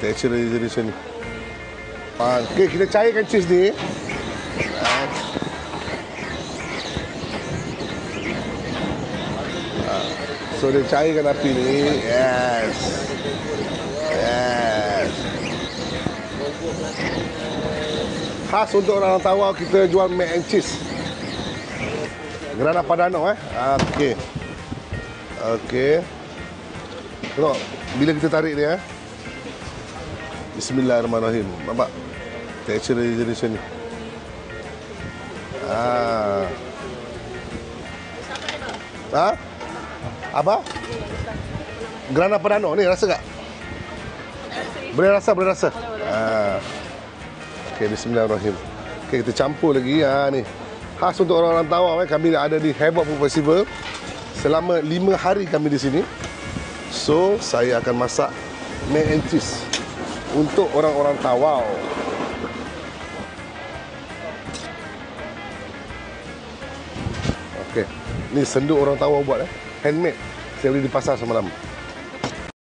Texture dia jadi macam ni. Okey, kita cairkan cheese ni. So dia cairkan api ni. Yes. Khas untuk orang Tawau kita jual mac and cheese. Grana Padano Okey. Tengok bila kita tarik dia. Bismillahirrahmanirrahim. Nampak? Texture dia jadi macam ni. Apa? Grana Padano ni rasa tak? Boleh rasa. Okey, bismillahirrahmanirrahim. Okey, kita campur lagi ni. Khas untuk orang-orang Tawau kami ada di Havoc Food Festival. Selama 5 hari kami di sini. So, saya akan masak mac and cheese untuk orang-orang Tawau. Okey, ni sendu orang Tawau buat handmade. Saya beli di pasar semalam.